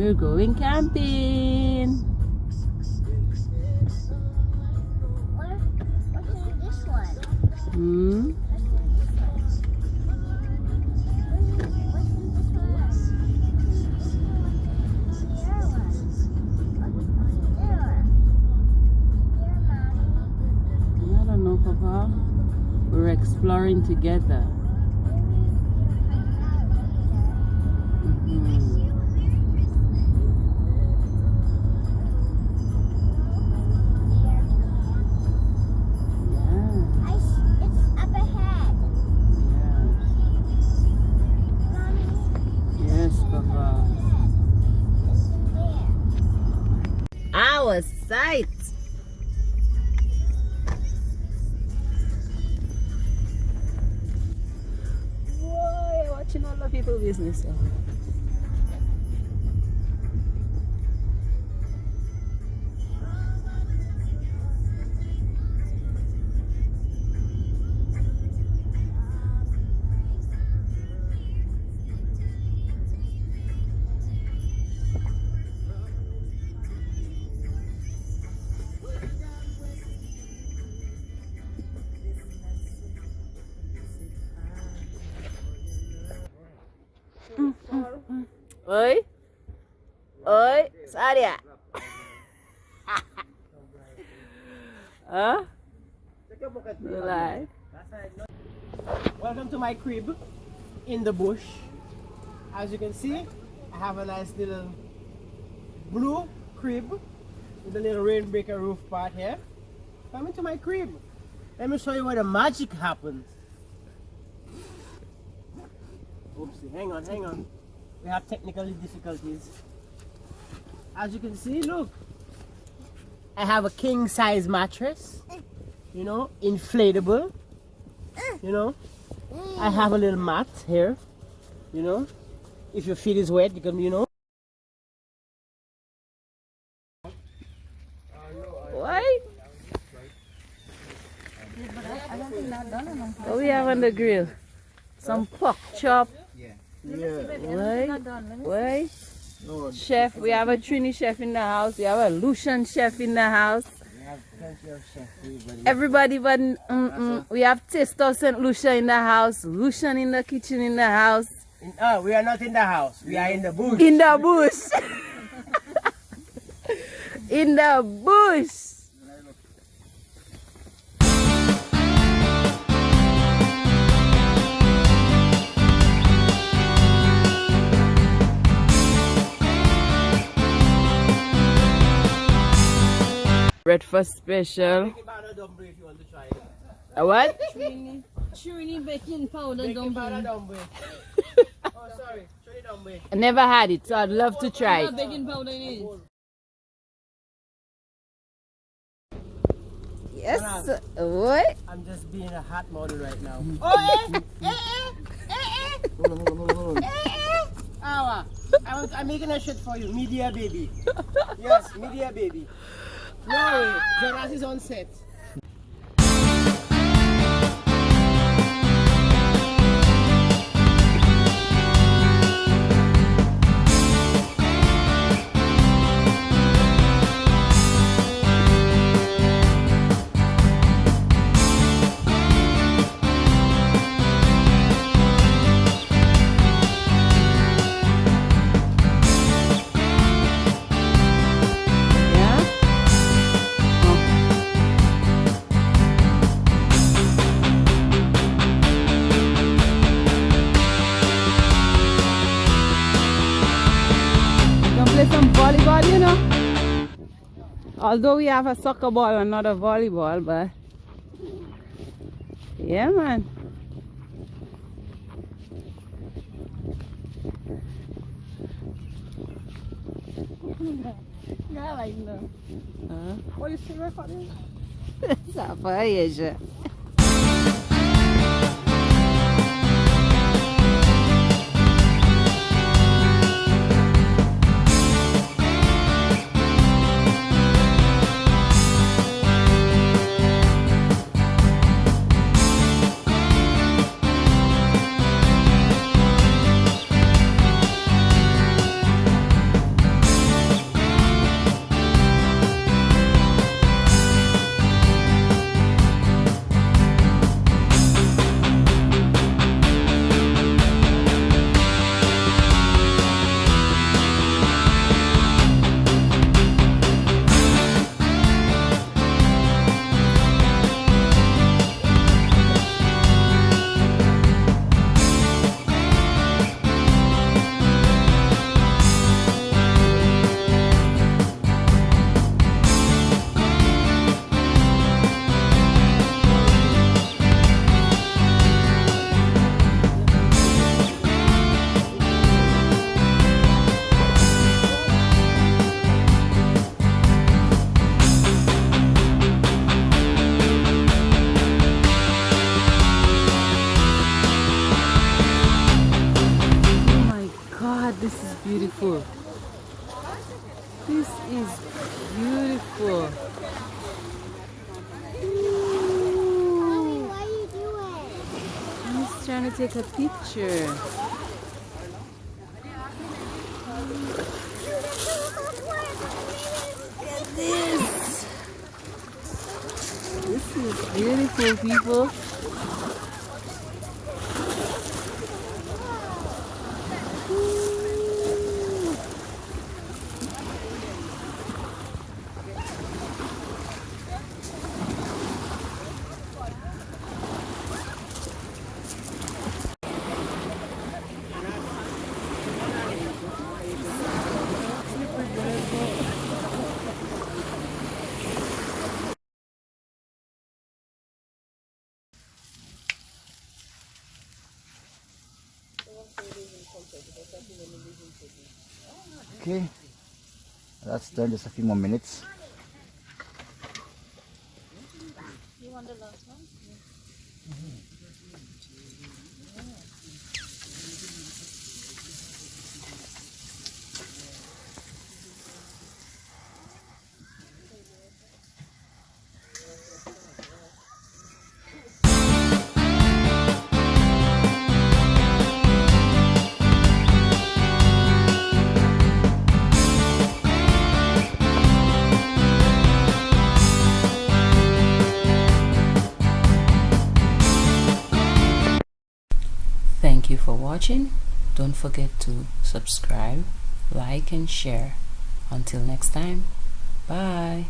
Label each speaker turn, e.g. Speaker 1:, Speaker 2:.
Speaker 1: We're going camping.
Speaker 2: What's in this one?
Speaker 1: Hmm. I don't know, Papa. We're exploring together. Our sight. Whoa, you're watching all the people business. Oi, oi, Sadia. Huh? Right.
Speaker 3: Welcome to my crib in the bush. As you can see, I have a nice little blue crib with a little rainbreaker roof part here. Come into my crib. Let me show you where the magic happens. Oopsie, hang on. We have technical difficulties. As you can see, look. I have a king size mattress, you know, inflatable, you know. I have a little mat here, you know. If your feet is wet, you can, you know.
Speaker 1: What? What we have on the grill? Some pork chop. Why? Chef, we have a Trini chef in the house. We have a Lucian chef in the house.
Speaker 3: We have plenty of chefs.
Speaker 1: Everybody but we have Taster St. Lucia in the house. Lucian in the kitchen in the house.
Speaker 3: We are not in the house. We are in the bush.
Speaker 1: In the bush. In the bush. Breakfast special. A what?
Speaker 2: Trini baking powder
Speaker 3: Baking powder dumpling. Oh, sorry. Trini dumpling.
Speaker 1: I never had it, so I'd love to try it.
Speaker 2: Baking powder in it.
Speaker 1: Yes. What?
Speaker 3: I'm just being a hot model right now. I'm making a shit for you. Media baby. Yes, media baby. No, Jonas is on set.
Speaker 1: Some volleyball, you know. Although we have a soccer ball and not a volleyball, but yeah, man.
Speaker 2: Yeah, like no. What is it recording?
Speaker 1: Ça vai, já. to take a picture. Look at this. This is beautiful, people.
Speaker 4: Okay, that's done. Just a few more minutes.
Speaker 5: You want the last one? Thank you for watching. Don't forget to subscribe, like and share. Until next time, bye.